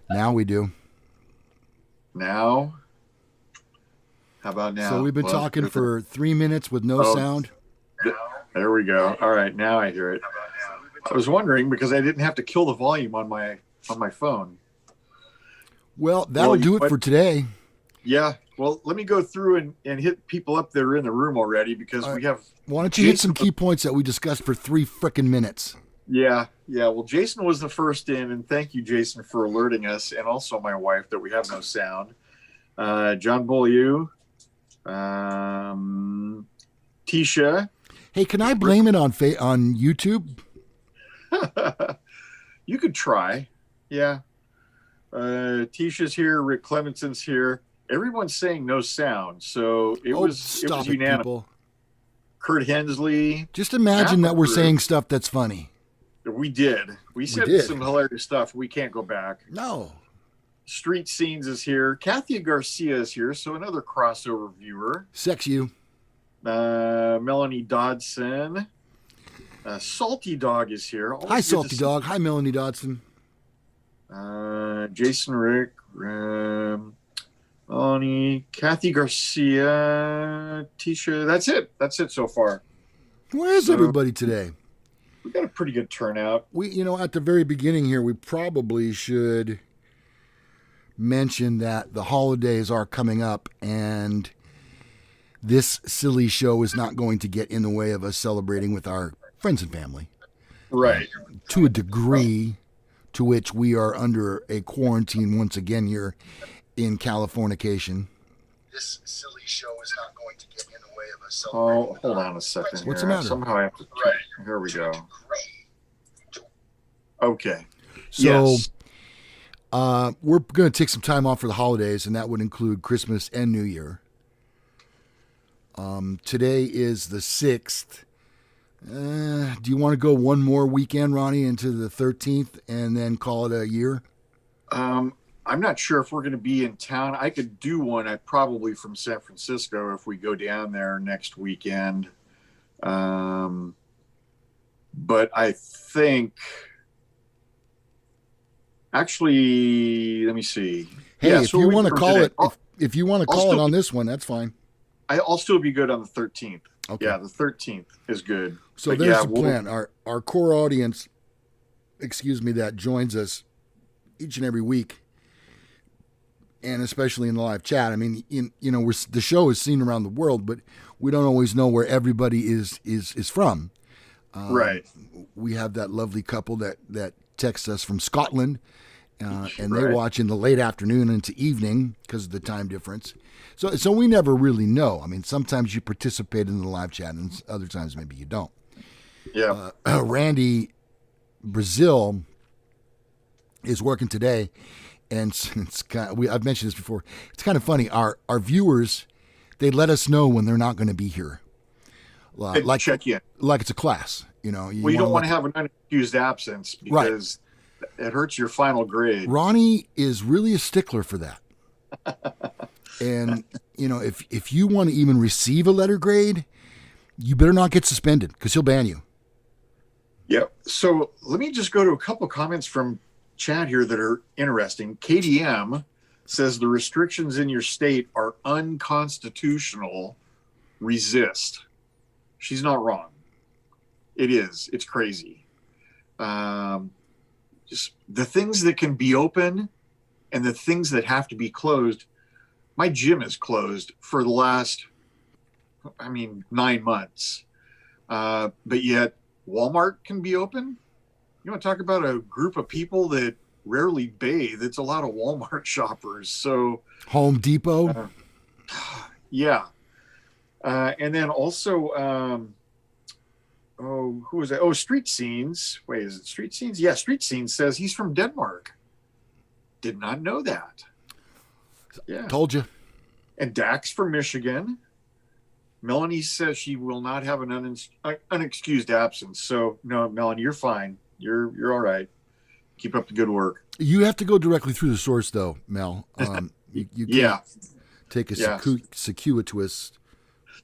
Now we do. Now, how about So now? we've been Well, talking for 3 minutes with no oh, sound. th- there we go. All right, now I hear it. I was wondering because I didn't have to kill the volume on my phone. Well, Well, that'll you know do it what? for today. Yeah. Well, let me go through and hit people up that are in the room already because All right. we have Why don't you hit some Jason. key points that we discussed for 3 frickin' minutes? Yeah, yeah. Well, Jason was the first in, and thank you, Jason, for alerting us, and also my wife that we have no sound. John Beaulieu, um, Tisha. Hey, can I blame it on on YouTube? You could try. Yeah. Tisha's here. Rick Clemenson's here. Everyone's saying no sound, so Oh, it was stop it, unanimous. people. Kurt Hensley, Just imagine Matt that we're LaCruz. saying stuff that's funny. We did. We We said did. some hilarious stuff. We can't go back. No. Street Scenes is here. Kathy Garcia is here, so another crossover viewer. Sex you. Melanie Dodson. Salty Dog is here. Hi, Always good to Salty see. Dog. Hi, Melanie Dodson. Jason Rick. Melanie. Kathy Garcia. Tisha. That's it. That's it so far. Where's So everybody today? we got a pretty good turnout. At the very beginning here, we probably should mention that the holidays are coming up and this silly show is not going to get in the way of us celebrating with our friends and family Right. to a degree to which we are under a quarantine once again here in Californication. This silly show is not going to get in the way of us Oh, celebrating. hold on a second. What's here. the matter? Somehow I have to. Here we go. Okay. So Yes. we're going to take some time off for the holidays, and that would include Christmas and New Year. Today is the 6th. Do you want to go one more weekend, Ronnie, into the 13th and then call it a year? I'm not sure if we're going to be in town. I could do one. I probably from San Francisco if we go down there next weekend. But I think actually, let me see. Hey, Yeah, if so you we want to from call today. it, if you want to I'll call it still on this one, that's fine. I'll still be good on the 13th. Okay. Yeah, the 13th is good. So But there's yeah, the plan. Our core audience, that joins us each and every week, and especially in the live chat. I mean, the show is seen around the world, but we don't always know where everybody is from. Right. We have that lovely couple that texts us from Scotland, and they Right. watch in the late afternoon into evening because of the time difference. So we never really know. I mean, sometimes you participate in the live chat, and other times maybe you don't. Yeah. Randy Brazil is working today, and I've mentioned this before. It's kind of funny. Our viewers, they let us know when they're not going to be here, like check in. like it's a class. You Well, you don't want to have an unexcused absence Right. because it hurts your final grade. Ronnie is really a stickler for that. And if you want to even receive a letter grade, you better not get suspended because he'll ban you. Yep. So let me just go to a couple of comments from chat here that are interesting. KDM says the restrictions in your state are unconstitutional. Resist. She's not wrong. It is. It's crazy. Just the things that can be open and the things that have to be closed. My gym is closed for the last, 9 months. But yet Walmart can be open. You want to talk about a group of people that rarely bathe? It's a lot of Walmart shoppers. So Home Depot. yeah. And then also, who was that? Oh, Street Scenes. Wait, is it Street Scenes? Yeah, Street Scenes says he's from Denmark. Did not know that. Yeah. Told you. And Dax from Michigan. Melanie says she will not have an unexcused absence. So no, Melanie, you're fine. You're all right. Keep up the good work. You have to go directly through the source, though, Mel. You can't Yeah. take a Yeah. circuitous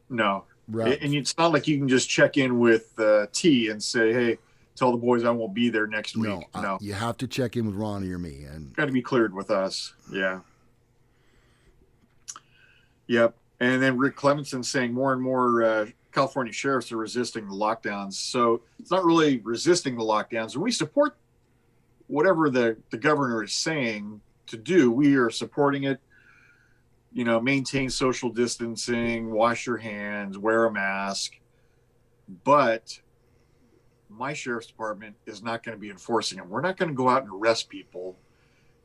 No. route. And it's not like you can just check in with T and say, hey, tell the boys I won't be there next week. No, You have to check in with Ronnie or me. And got to be cleared with us. Yeah. Yep. And then Rick Clemenson saying more and more California sheriffs are resisting the lockdowns. So it's not really resisting the lockdowns. And we support whatever the governor is saying to do. We are supporting it. Maintain social distancing, wash your hands, wear a mask. But my sheriff's department is not going to be enforcing them. We're not going to go out and arrest people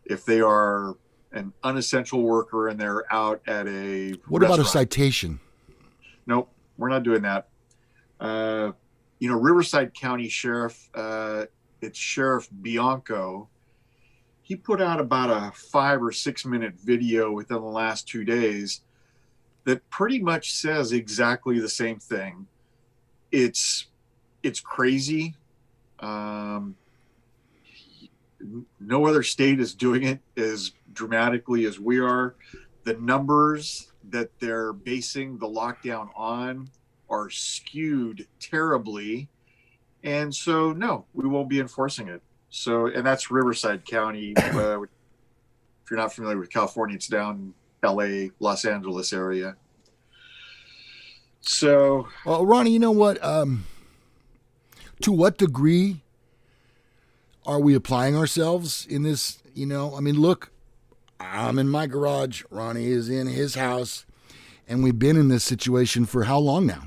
if they are an unessential worker and they're out at a what restaurant. about a citation? Nope, we're not doing that. Riverside County Sheriff, it's Sheriff Bianco. He put out about a 5 or 6 minute video within the last 2 days that pretty much says exactly the same thing. It's crazy. No other state is doing it as dramatically as we are. The numbers that they're basing the lockdown on are skewed terribly. And so, no, we won't be enforcing it. So, and that's Riverside County. If you're not familiar with California, it's down LA, Los Angeles area. So, well, Ronnie, you know what? To what degree are we applying ourselves in this? Look, I'm in my garage. Ronnie is in his house. And we've been in this situation for how long now?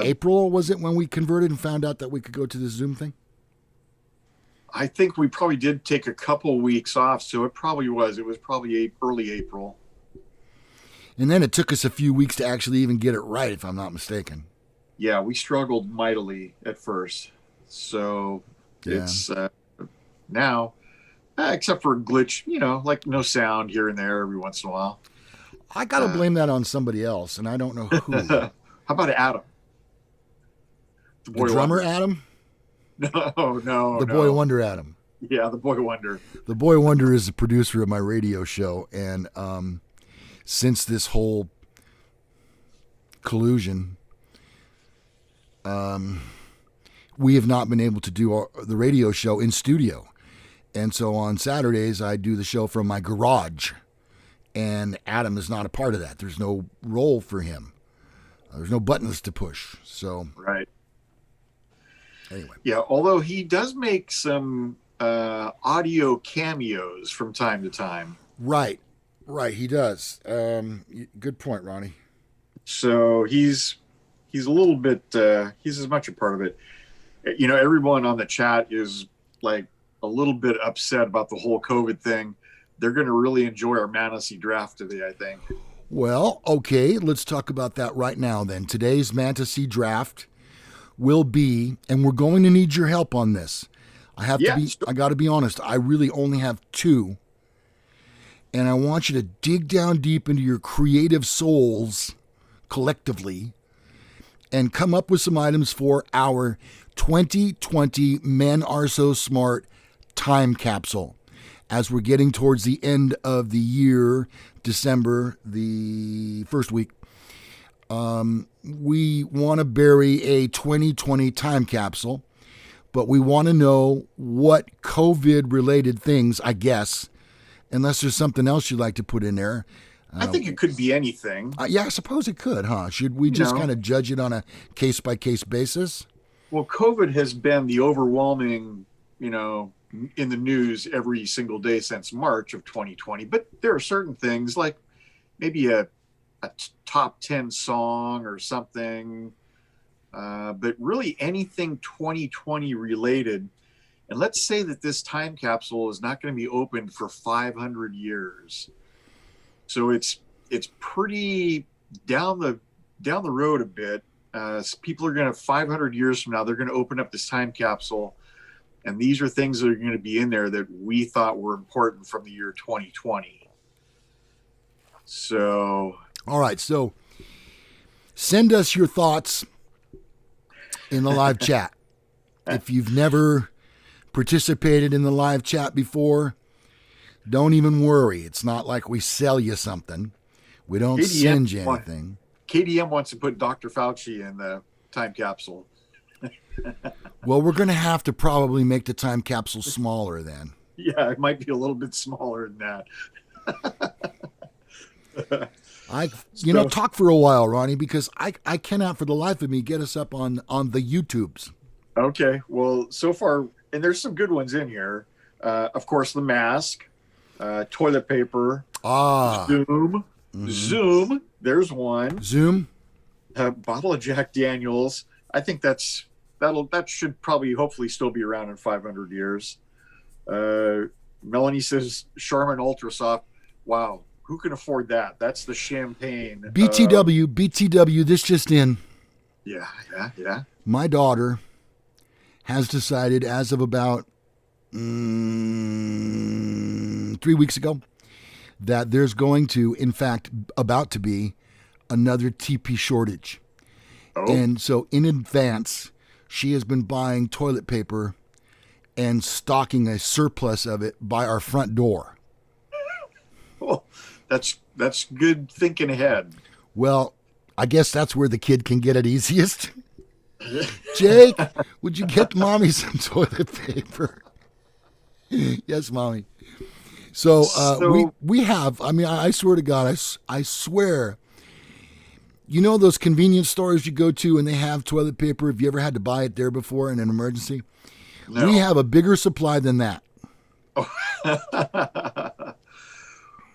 April, was it when we converted and found out that we could go to the Zoom thing? I think we probably did take a couple weeks off. So it was probably early April. And then it took us a few weeks to actually even get it right, if I'm not mistaken. Yeah, we struggled mightily at first. So it's now, except for a glitch, like no sound here and there every once in a while. I got to blame that on somebody else, and I don't know who. How about Adam? The drummer Adam? No. The Boy Wonder Adam. Yeah, the Boy Wonder. The Boy Wonder is the producer of my radio show, and since this whole collusion, we have not been able to do the radio show in studio. And so on Saturdays, I do the show from my garage. And Adam is not a part of that. There's no role for him. There's no buttons to push. So right. Anyway. Yeah, although he does make some audio cameos from time to time. Right, he does. Good point, Ronnie. So he's a little bit, he's as much a part of it. Everyone on the chat is like a little bit upset about the whole COVID thing. They're going to really enjoy our Mantasy draft today, I think. Well, okay, let's talk about that right now then. Today's Mantasy draft will be, and we're going to need your help on this. I got to be honest, I really only have 2. And I want you to dig down deep into your creative souls collectively and come up with some items for our 2020 Men Are So Smart time capsule. As we're getting towards the end of the year, December, the first week, we want to bury a 2020 time capsule, but we want to know what COVID-related things, I guess, unless there's something else you'd like to put in there. I think it could be anything. Yeah, I suppose it could, huh? Should we just kind of judge it on a case-by-case basis? Well, COVID has been the overwhelming, in the news every single day since March of 2020. But there are certain things like maybe a top 10 song or something. But really anything 2020 related. And let's say that this time capsule is not going to be opened for 500 years. So it's pretty down the road a bit. People are going to 500 years from now, they're going to open up this time capsule. And these are things that are going to be in there that we thought were important from the year 2020. So. All right. So send us your thoughts in the live chat. If you've never participated in the live chat before, don't even worry. It's not like we sell you something. We don't send you anything. KDM wants to put Dr. Fauci in the time capsule. Well, we're going to have to probably make the time capsule smaller then. Yeah, it might be a little bit smaller than that. So, Talk for a while, Ronnie, because I cannot for the life of me get us up on the YouTubes. okay. Well, so far, and there's some good ones in here. Of course, the mask, toilet paper, Ah, Zoom, mhm. Zoom. There's one. Zoom. A bottle of Jack Daniels. I think that should probably hopefully still be around in 500 years. Uh, Melanie says Charmin Ultra Soft. Wow, who can afford that? That's the champagne. BTW. This just in. Yeah, yeah, yeah. My daughter has decided, as of about 3 weeks ago, that there's going to, in fact, about to be another TP shortage. Oh, And so, in advance, she has been buying toilet paper and stocking a surplus of it by our front door. well, that's good thinking ahead. Well, I guess that's where the kid can get it easiest. Jake, would you get mommy some toilet paper? Yes, mommy. So So we have. I mean, I swear to God, I swear. You know those convenience stores you go to and they have toilet paper? Have you ever had to buy it there before in an emergency? We no. have a bigger supply than that.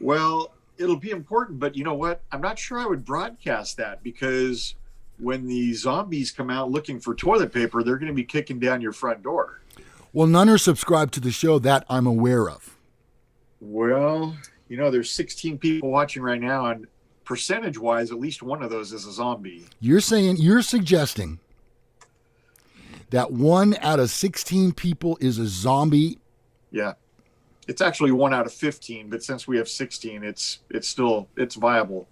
Well, it'll be important, but you know what? I'm not sure I would broadcast that because when the zombies come out looking for toilet paper, they're going to be kicking down your front door. Well, none are subscribed to the show that I'm aware of. Well, there's 16 people watching right now, and percentage wise, at least one of those is a zombie. You're suggesting that 1 out of 16 people is a zombie. Yeah. It's actually 1 out of 15, but since we have 16, it's viable.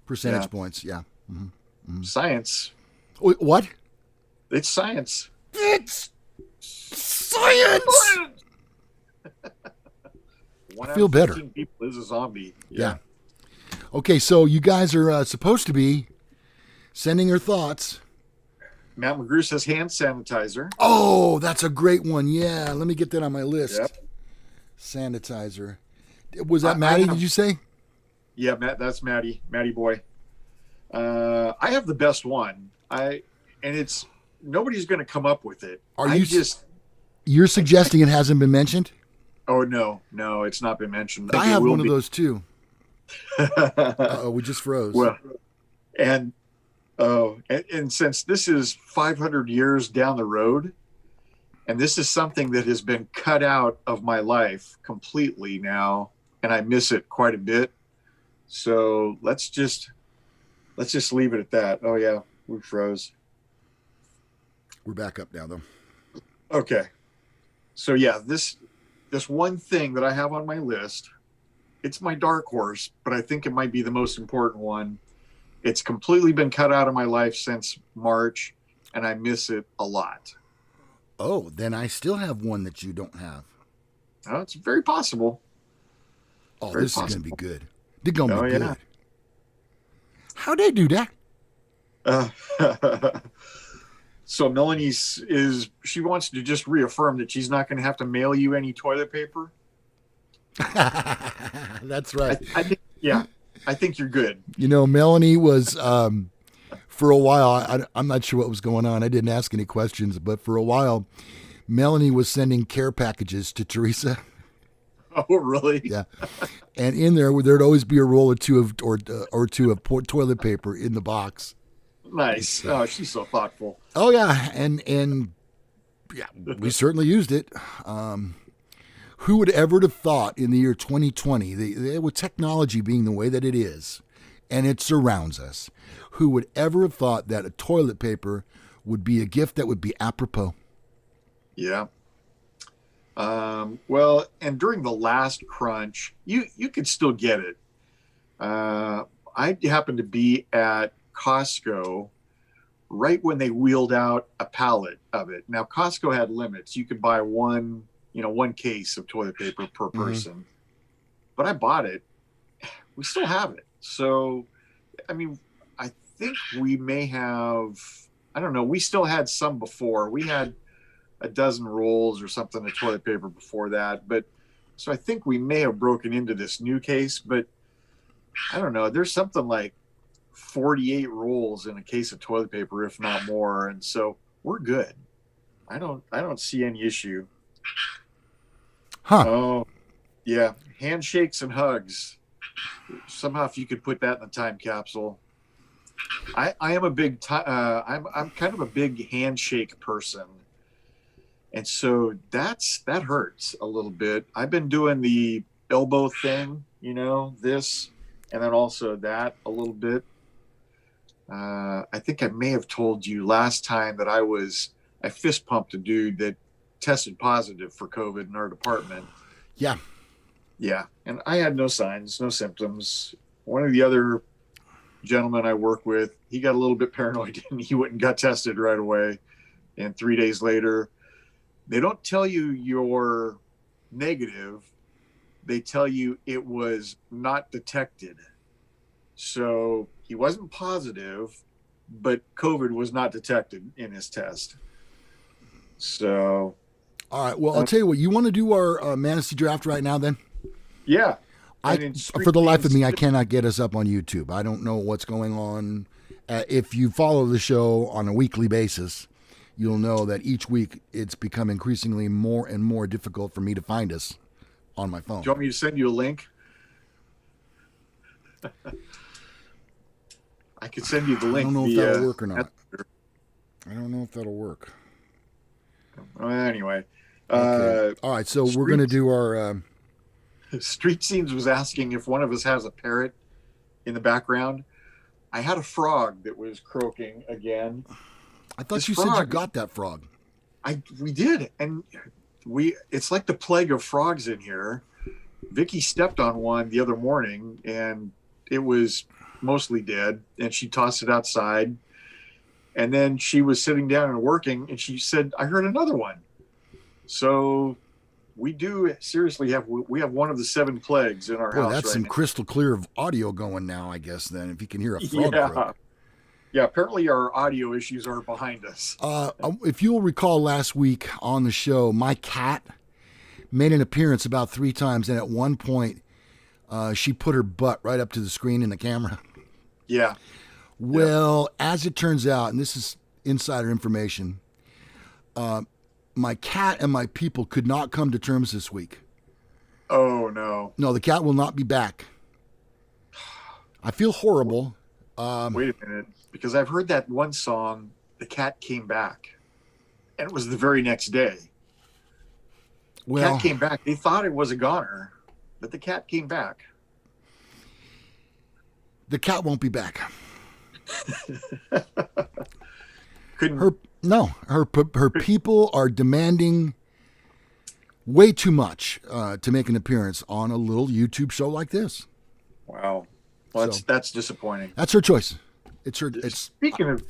Percentage Yeah. points, yeah. Science. Wait, what? It's science. It's science. One I out feel of better. 15 people is a zombie. Yeah. Okay, so you guys are supposed to be sending your thoughts. Matt McGrew says hand sanitizer. Oh, that's a great one. Yeah, let me get that on my list. Yep. Sanitizer. Was I, that I Maddie? have, Did you say? yeah, Matt, that's Matty boy. I have the best one. And it's nobody's going to come up with it. Are I you? just You're suggesting it hasn't been mentioned? Oh no, it's not been mentioned. I I think it have will one of be. those too. Oh, we just froze. Well, and and since this is 500 years down the road, and this is something that has been cut out of my life completely now, and I miss it quite a bit. So let's just leave it at that. Oh yeah, we froze. We're back up now, though. Okay. So yeah, this one thing that I have on my list, it's my dark horse, but I think it might be the most important one. It's completely been cut out of my life since March, and I miss it a lot. Oh, then I still have one that you don't have. It's very possible. Oh, Very this is going to be possible. good. They're going to Oh be yeah. good. How'd they do that? So Melanie she wants to just reaffirm that she's not going to have to mail you any toilet paper. That's right. I think, yeah, I think you're good. Melanie was, for a while, I'm not sure what was going on. I didn't ask any questions, but for a while, Melanie was sending care packages to Teresa. Oh, really? Yeah. And in there'd always be a roll or two of toilet paper in the box. Nice. Oh, she's so thoughtful. Oh yeah, and yeah, we certainly used it. Who would ever have thought in the year 2020, with technology being the way that it is, and it surrounds us, who would ever have thought that a toilet paper would be a gift that would be apropos? Yeah. Well, and during the last crunch, you could still get it. I happened to be at Costco right when they wheeled out a pallet of it. Now Costco had limits. You could buy one case of toilet paper per person. But I bought it. We still have it. So, I mean, I think we may have I don't know. We still had some before. We had a dozen rolls or something of toilet paper before that. But so I think we may have broken into this new case, but I don't know. There's something like 48 rolls in a case of toilet paper, if not more. And so we're good. I don't see any issue. Huh. Oh, yeah. Handshakes and hugs. Somehow, if you could put that in the time capsule. I am a big, I'm kind of a big handshake person. And so that hurts a little bit. I've been doing the elbow thing, this, and then also that a little bit. I think I may have told you last time that I fist pumped a dude that tested positive for COVID in our department. Yeah. Yeah. And I had no signs, no symptoms. One of the other gentlemen I work with, he got a little bit paranoid and he went and got tested right away. And 3 days later, they don't tell you you're negative. They tell you it was not detected. So he wasn't positive, but COVID was not detected in his test. So, all right. Well, I'll tell you what. You want to do our Mantasy draft right now, then? yeah. For the life of me, I cannot get us up on YouTube. I don't know what's going on. If you follow the show on a weekly basis, you'll know that each week it's become increasingly more and more difficult for me to find us on my phone. Do you want me to send you a link? I could send you the link. I don't know if that'll work or not. I don't know if that'll work. Anyway. Okay. All right, so we're going to do our... Street Scenes was asking if one of us has a parrot in the background. I had a frog that was croaking again. I thought you said you got that frog. We did, and it's like the plague of frogs in here. Vicky stepped on one the other morning, and it was mostly dead, and she tossed it outside. And then she was sitting down and working, and she said, "I heard another one." So we do seriously have one of the 7 plagues in our house. That's right some now. crystal clear of audio going now, I guess. Then, if you can hear a frog croak. Yeah, apparently our audio issues are behind us. If you'll recall last week on the show, my cat made an appearance about 3 times, and at one point, she put her butt right up to the screen in the camera. Yeah. Well, as it turns out, and this is insider information, my cat and my people could not come to terms this week. Oh, no. No, the cat will not be back. I feel horrible. Wait a minute. Because I've heard that one song, The Cat Came Back. And it was the very next day. Well, Cat came back. They thought it was a goner, but the cat came back. The cat won't be back. Couldn't Her people are demanding way too much to make an appearance on a little YouTube show like this. Wow. Well, that's disappointing. That's her choice. It's her. Speaking of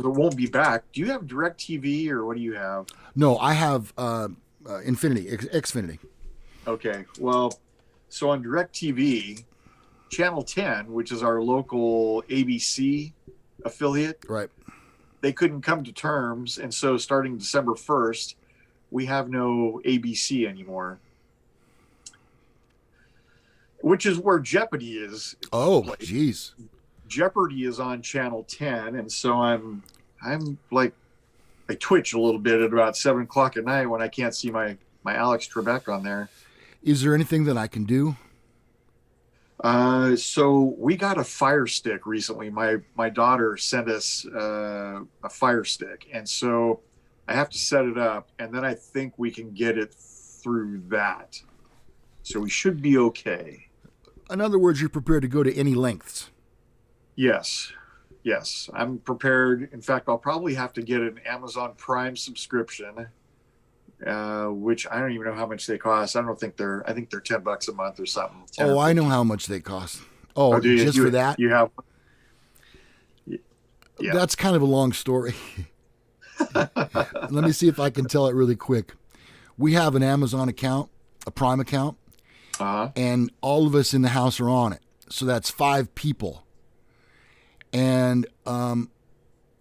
it won't be back. Do you have DirecTV or what do you have? No, I have Xfinity. Okay. Well, so on DirecTV, Channel 10, which is our local ABC affiliate, right? They couldn't come to terms, and so starting December 1st, we have no ABC anymore. Which is where Jeopardy is. Oh, geez. Jeopardy is on Channel 10, and so I'm like, I twitch a little bit at about 7:00 at night when I can't see my Alex Trebek on there. Is there anything that I can do? So we got a Fire Stick recently. My daughter sent us a Fire Stick, and so I have to set it up, and then I think we can get it through that. So we should be okay. In other words, you're prepared to go to any lengths. Yes, I'm prepared. In fact, I'll probably have to get an Amazon Prime subscription, which I don't even know how much they cost. I think they're $10 a month or something. Oh, I know how much they cost. Oh, just for that? You have? Yeah. That's kind of a long story. Let me see if I can tell it really quick. We have an Amazon account, a Prime account, and all of us in the house are on it. So that's 5 people. And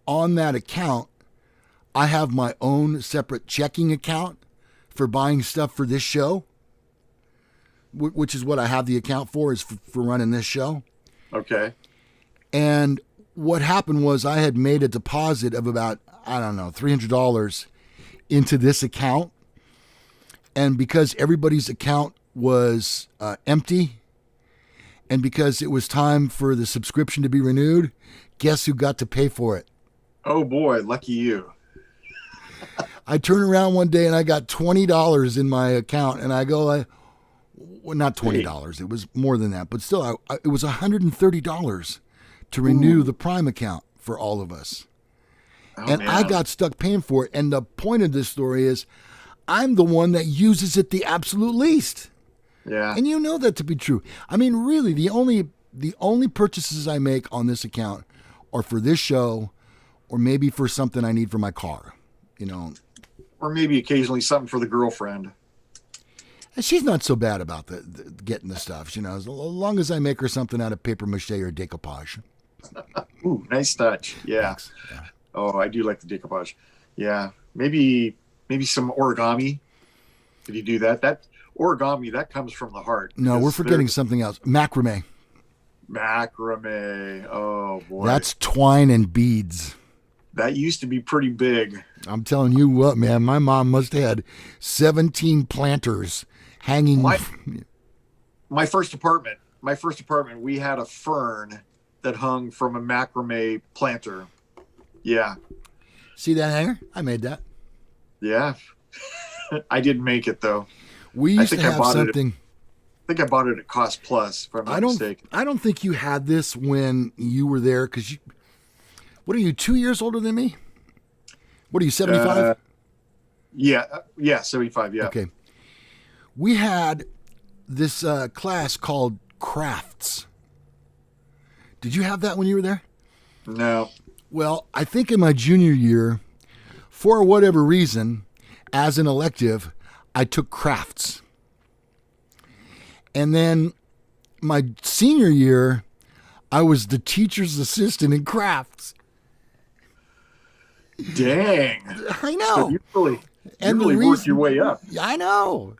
on that account, I have my own separate checking account for buying stuff for this show, which is what I have the account for, is for running this show. Okay. And what happened was I had made a deposit of about, I don't know, $300 into this account. And because everybody's account was empty, and because it was time for the subscription to be renewed, guess who got to pay for it? Oh boy, lucky you. I turn around one day and I got $20 in my account, and I go, well, not $20, it was more than that, but still, it was $130 to renew the Prime account for all of us. Oh, and man. I got stuck paying for it. And the point of this story is I'm the one that uses it the absolute least. Yeah. And you know that to be true. I mean, really, the only purchases I make on this account are for this show, or maybe for something I need for my car, you know. Or maybe occasionally something for the girlfriend. And she's not so bad about the getting the stuff, you know, as long as I make her something out of paper mache or decoupage. Ooh, nice touch. Yeah. Thanks. Yeah. Oh, I do like the decoupage. Yeah. Maybe some origami. Did you do that? That origami, that comes from the heart. No, we're Because forgetting something else. Macrame. macrame. Oh boy. That's twine and beads. That used to be pretty big. I'm telling you what, man, my mom must have had 17 planters hanging. My first apartment, we had a fern that hung from a macrame planter. Yeah. See that hanger? I made that. Yeah. I didn't make it though. We used to have something. I think I bought it at Cost Plus, if I'm not mistaken. I don't think you had this when you were there, because what are you, 2 years older than me? What are you, 75? Yeah, 75, yeah. Okay. We had this class called crafts. Did you have that when you were there? No. Well, I think in my junior year, for whatever reason, as an elective, I took crafts. And then my senior year, I was the teacher's assistant in crafts. Dang. I know. So you really worked your way up. I know.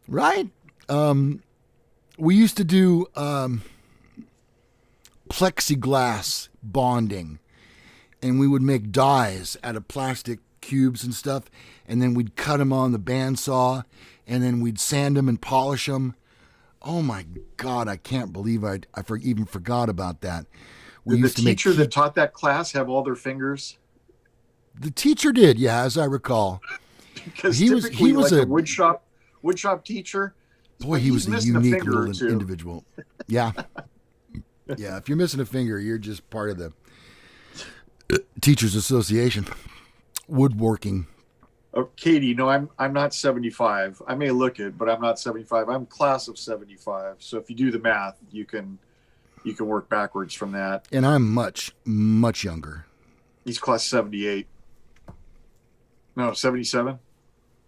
Right? We used to do plexiglass bonding, and we would make dies out of plastic cubes and stuff, and then we'd cut them on the bandsaw, and then we'd sand them and polish them. Oh my God, I can't believe I even forgot about that. Did the teacher that taught that class have all their fingers? The teacher did, yeah, as I recall. Because he was like a wood shop teacher. Boy, he was a unique little individual. Yeah. Yeah, if you're missing a finger, you're just part of the Teachers Association. Woodworking. Oh, Katie, no, I'm not 75. I may look it, but I'm not 75. I'm class of 75. So if you do the math, you can work backwards from that. And I'm much, much younger. He's class 78. No, 77?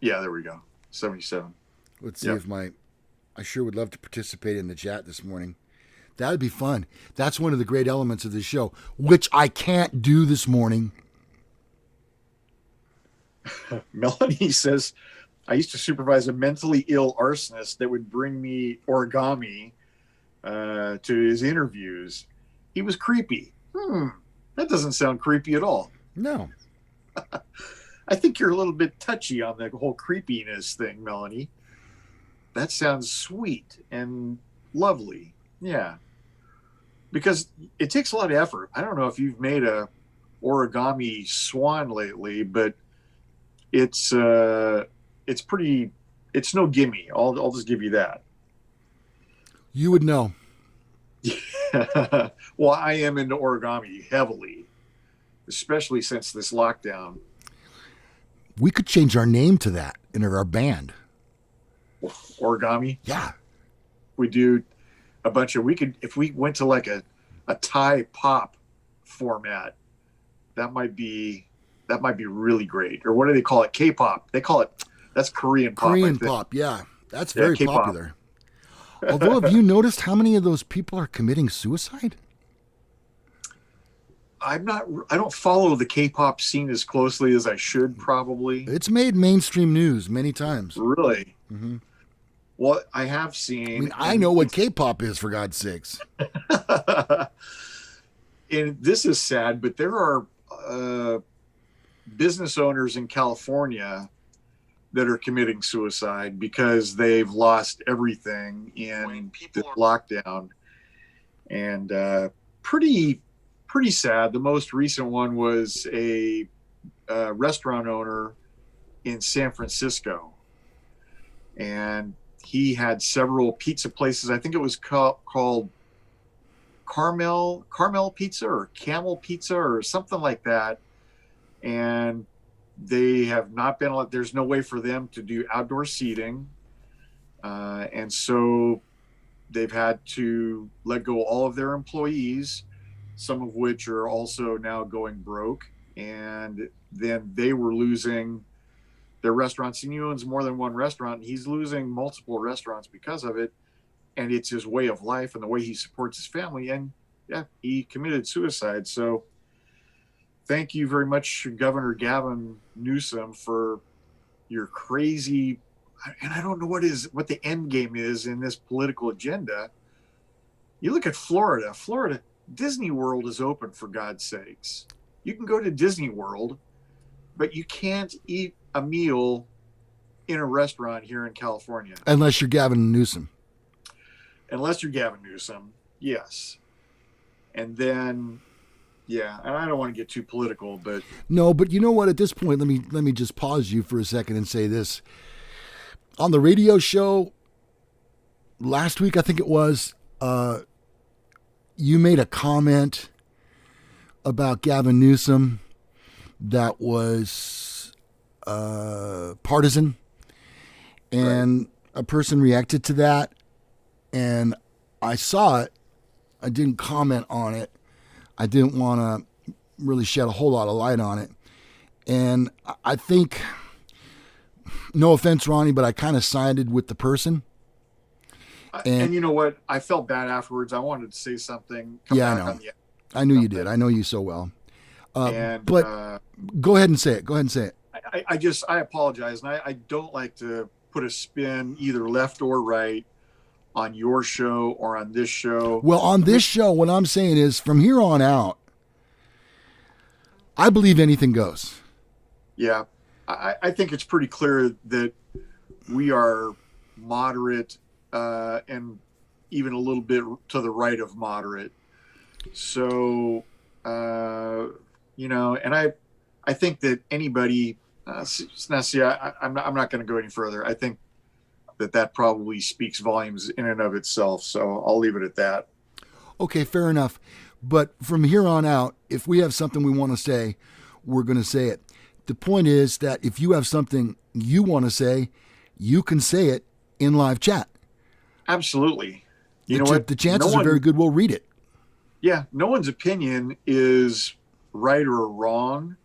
Yeah, there we go. 77. Let's see if I sure would love to participate in the chat this morning. That would be fun. That's one of the great elements of this show, which I can't do this morning. Melanie says, I used to supervise a mentally ill arsonist that would bring me origami to his interviews. He was creepy. That doesn't sound creepy at all. No. I think you're a little bit touchy on the whole creepiness thing, Melanie. That sounds sweet and lovely. Yeah. Because it takes a lot of effort. I don't know if you've made a origami swan lately, but it's no gimme. I'll just give you that. You would know. Well, I am into origami heavily, especially since this lockdown. We could change our name to that in our band. Origami? Yeah. We do a bunch of, if we went to like a Thai pop format, that might be really great. Or what do they call it? K-pop. They call it, that's Korean pop. Korean pop, yeah. That's very popular. Although, have you noticed how many of those people are committing suicide? I don't follow the K-pop scene as closely as I should probably. It's made mainstream news many times. Really? Mm-hmm. What I have I seen, mean, I know what K-pop is, for God's sakes. and this is sad, but there are business owners in California that are committing suicide because they've lost everything in the lockdown, and pretty sad. The most recent one was a restaurant owner in San Francisco, and he had several pizza places. I think it was called Carmel Pizza or Camel Pizza or something like that. And they have not been, there's no way for them to do outdoor seating. And so they've had to let go all of their employees, some of which are also now going broke. And then they were losing their restaurants. And he owns more than one restaurant. And he's losing multiple restaurants because of it. And it's his way of life and the way he supports his family. And yeah, he committed suicide. So thank you very much, Governor Gavin Newsom, for your crazy, and I don't know what the end game is in this political agenda. You look at Florida, Disney World is open, for God's sakes. You can go to Disney World, but you can't eat a meal in a restaurant here in California. Unless you're Gavin Newsom. Unless you're Gavin Newsom, yes. And then, yeah, and I don't want to get too political, but no, but you know what? At this point, let me just pause you for a second and say this. On the radio show last week, I think it was, you made a comment about Gavin Newsom that was partisan, and right. A person reacted to that, and I saw it. I didn't comment on it. I didn't want to really shed a whole lot of light on it. And I think, no offense, Ronnie, but I kind of sided with the person. And you know what? I felt bad afterwards. I wanted to say something. Yeah, I know. I knew you did. I know you so well. But go ahead and say it. I apologize. And I don't like to put a spin either left or right on your show or on this show. Well, on this show, what I'm saying is from here on out, I believe anything goes. Yeah. I think it's pretty clear that we are moderate and even a little bit to the right of moderate. So, and I think that anybody, now see, I'm not going to go any further. I think that probably speaks volumes in and of itself. So I'll leave it at that. Okay, fair enough. But from here on out, if we have something we want to say, we're going to say it. The point is that if you have something you want to say, you can say it in live chat. Absolutely. You know what? The chances are very good we'll read it. Yeah, no one's opinion is right or wrong.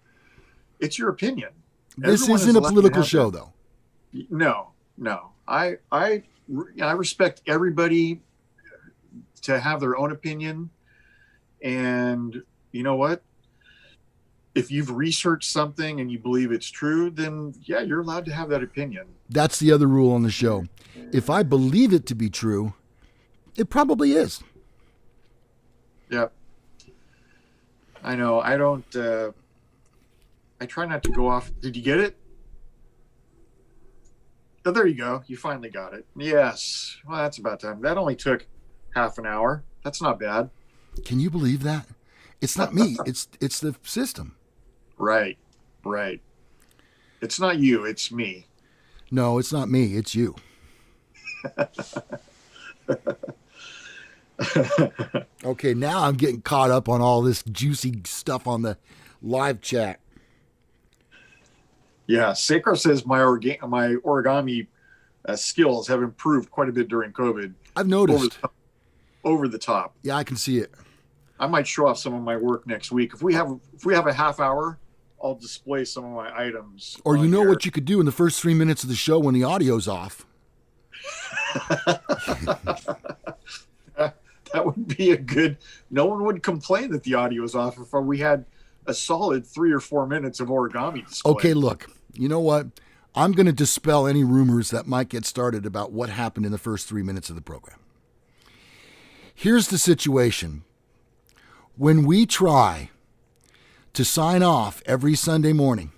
It's your opinion. This isn't a political show, though. No. I respect everybody to have their own opinion. And you know what? If you've researched something and you believe it's true, then yeah, you're allowed to have that opinion. That's the other rule on the show. If I believe it to be true, it probably is. Yeah. I know. I don't, I try not to go off. Did you get it? Oh, there you go. You finally got it. Yes. Well, that's about time. That only took half an hour. That's not bad. Can you believe that? It's not me. It's the system. Right. It's not you. It's me. No, it's not me. It's you. Okay, now I'm getting caught up on all this juicy stuff on the live chat. Yeah, Sakar says my origami skills have improved quite a bit during COVID. I've noticed. Over the top. Yeah, I can see it. I might show off some of my work next week. If we have a half hour, I'll display some of my items. Or you know here. What you could do in the first 3 minutes of the show when the audio's off. That would be a good. No one would complain that the audio is off if we had a solid 3 or 4 minutes of origami display. Okay, look, you know what? I'm going to dispel any rumors that might get started about what happened in the first 3 minutes of the program. Here's the situation. When we try to sign off every Sunday morning,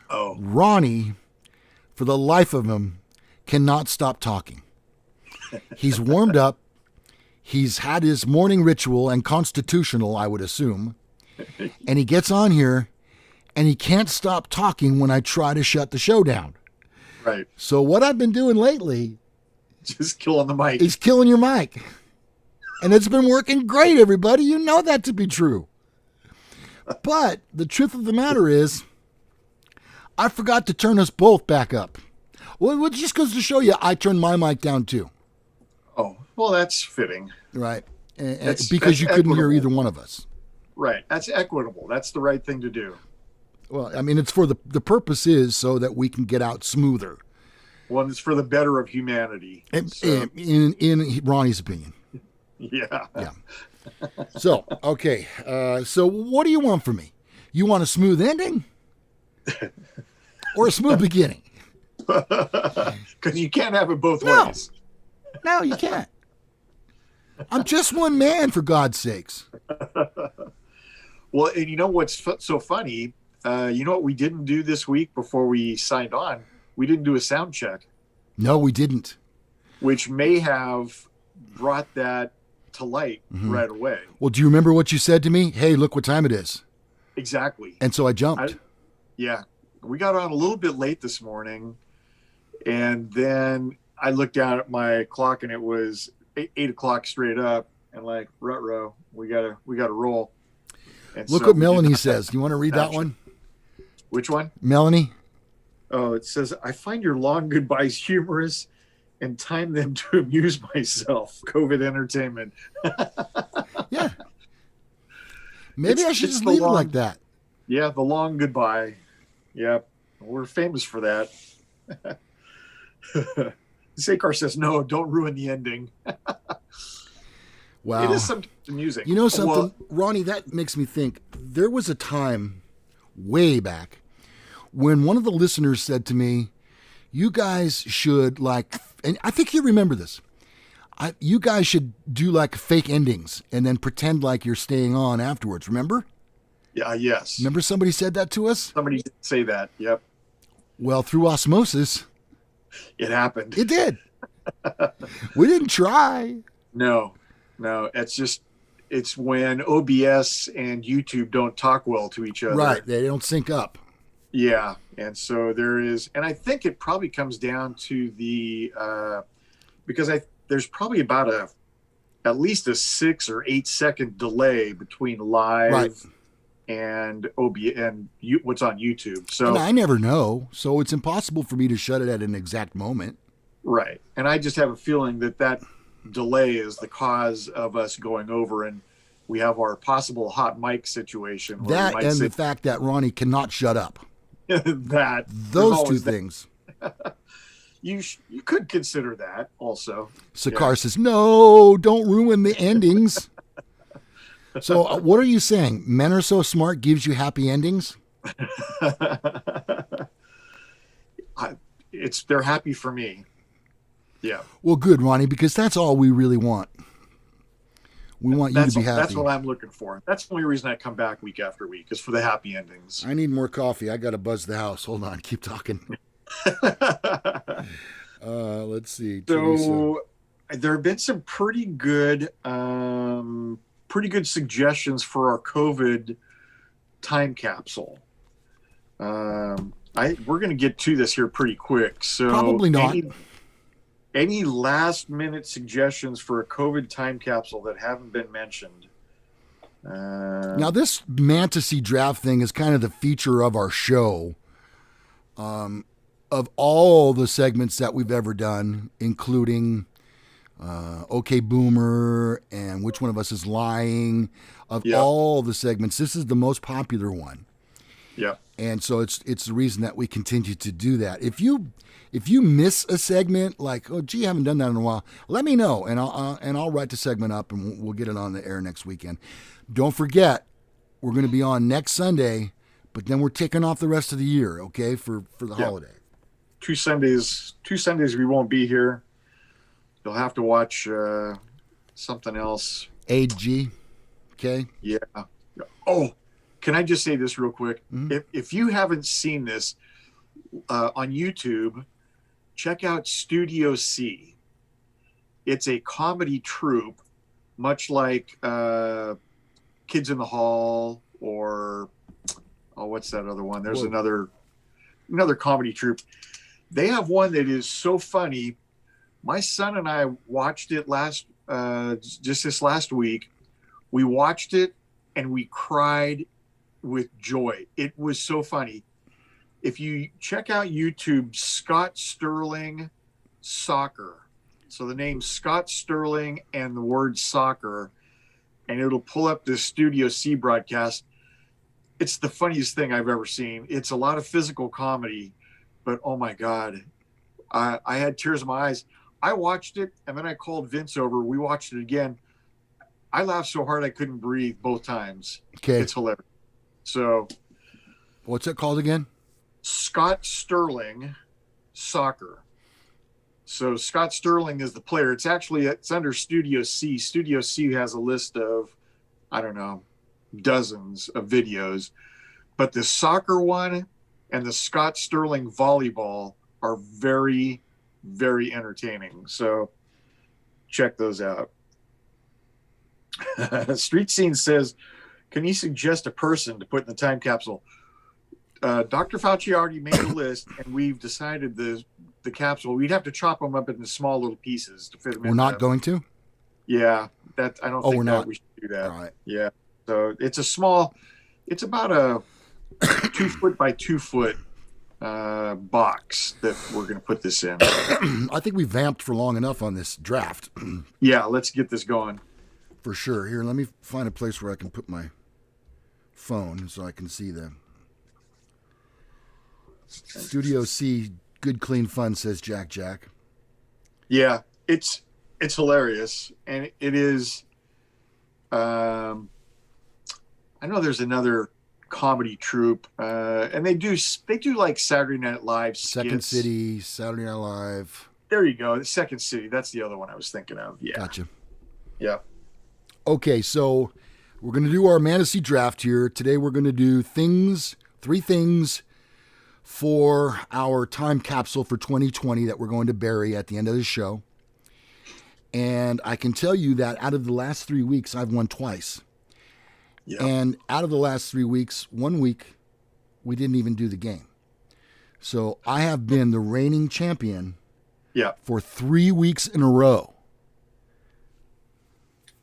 Ronnie, for the life of him, cannot stop talking. He's warmed up. He's had his morning ritual and constitutional, I would assume. And he gets on here and he can't stop talking when I try to shut the show down. Right. So what I've been doing lately Just killing the mic. is killing your mic. And it's been working great, everybody. You know that to be true. But the truth of the matter is, I forgot to turn us both back up. Well, it just goes to show you, I turned my mic down too. Oh, well, that's fitting. Right. That's Because you couldn't hear equitable. either one of us. Right. That's equitable. That's the right thing to do. Well, I mean, it's for the purpose is so that we can get out smoother. Well, it's for the better of humanity. So, In Ronnie's opinion. yeah. Yeah. So, okay. So what do you want from me? You want a smooth ending? Or a smooth beginning? Because you can't have it both No. ways. No, you can't. I'm just one man, for God's sakes. Well, and you know what's so funny? You know what we didn't do this week before we signed on? We didn't do a sound check, No, we didn't. which may have brought that to light right away. Well, do you remember what you said to me? Hey, look what time it is. Exactly. And so I jumped. Yeah. We got on a little bit late this morning, and then I looked down at my clock and it was 8 o'clock straight up, and like, ruh-roh, we gotta roll. And Look so what we Melanie did- says. Do you want to read that one? Which one? Melanie? Oh, it says, I find your long goodbyes humorous and time them to amuse myself. COVID entertainment. Yeah. Maybe I should it's just the leave it long- like that. Yeah, the long goodbye. Yep. We're famous for that. Sakar says, no, don't ruin the ending. Wow. It is sometimes amusing. You know something, Well, Ronnie, that makes me think. There was a time way back when one of the listeners said to me, you guys should and I think you remember this. You guys should do like fake endings and then pretend like you're staying on afterwards. Remember? yeah, yes. Remember somebody said that to us? Somebody did say that. Yep. Well, through osmosis, It happened. it did. We didn't try. No. It's when OBS and YouTube don't talk well to each other. Right. They don't sync up. Yeah. And so there is, and I think it probably comes down to the, because there's probably about at least a 6 or 8 second delay between live Right. and what's on YouTube. So, And I never know. So it's impossible for me to shut it at an exact moment. right. And I just have a feeling that delay is the cause of us going over, and we have our possible hot mic situation. Where we That might and say the fact that Ronnie cannot shut up. that Those there's two always that. things. You could consider that also. Sakar says, no, don't ruin the endings. So what are you saying? Men Are So Smart gives you happy endings? They're happy for me. Yeah. Well, good, Ronnie, because that's all we really want. We want you to be happy. That's what I'm looking for. That's the only reason I come back week after week, is for the happy endings. I need more coffee. I got to buzz the house. Hold on. Keep talking. Let's see. Teresa. So there have been some pretty good suggestions for our COVID time capsule. We're going to get to this here pretty quick. So Probably not. Any last minute suggestions for a COVID time capsule that haven't been mentioned? Now, this Mantasy draft thing is kind of the feature of our show. Of all the segments that we've ever done, including OK Boomer and Which One of Us is Lying, of Yeah. all the segments, this is the most popular one. Yeah. And so it's the reason that we continue to do that. If you miss a segment, like, oh gee, I haven't done that in a while, let me know, and I'll write the segment up, and we'll get it on the air next weekend. Don't forget, we're going to be on next Sunday, but then we're taking off the rest of the year, okay, for the holiday. 2 Sundays we won't be here. You'll have to watch something else. AG, okay. Yeah. Oh, can I just say this real quick? Mm-hmm. If you haven't seen this on YouTube, check out Studio C. It's a comedy troupe, much like Kids in the Hall, or what's that other one? There's another comedy troupe. They have one that is so funny. My son and I watched it just this last week. We watched it and we cried with joy. It was so funny. If you check out YouTube, Scott Sterling Soccer. So the name Scott Sterling and the word soccer, and it'll pull up this Studio C broadcast. It's the funniest thing I've ever seen. It's a lot of physical comedy, but oh my God, I had tears in my eyes. I watched it, and then I called Vince over. We watched it again. I laughed so hard I couldn't breathe both times. Okay. It's hilarious. So, what's it called again? Scott Sterling Soccer. So Scott Sterling is the player. It's under Studio C. Studio C has a list of, I don't know, dozens of videos, but the soccer one and the Scott Sterling volleyball are very, very entertaining. So check those out. Street Scene says, can you suggest a person to put in the time capsule? Dr. Fauci already made a list, and we've decided the capsule. We'd have to chop them up into small little pieces to fit them in. We're not going to? Yeah, I don't think we're not. we should do that. All right. Yeah. So it's about a 2 foot by 2 foot box that we're going to put this in. I think we vamped for long enough on this draft. Yeah, let's get this going. For sure. Here, let me find a place where I can put my phone so I can see them. Studio C, good, clean fun, says Jack. Yeah, it's hilarious, and it is. I know there's another comedy troupe, and they do like Saturday Night Live skits. Second City, Saturday Night Live. There you go. The Second City. That's the other one I was thinking of. Yeah. Gotcha. Yeah. Okay, so we're going to do our Mantasy draft here. Today we're going to do 3 things for our time capsule for 2020 that we're going to bury at the end of the show. And I can tell you that out of the last 3 weeks, I've won twice. Yeah. And out of the last 3 weeks, 1 week, we didn't even do the game. So I have been the reigning champion for 3 weeks in a row.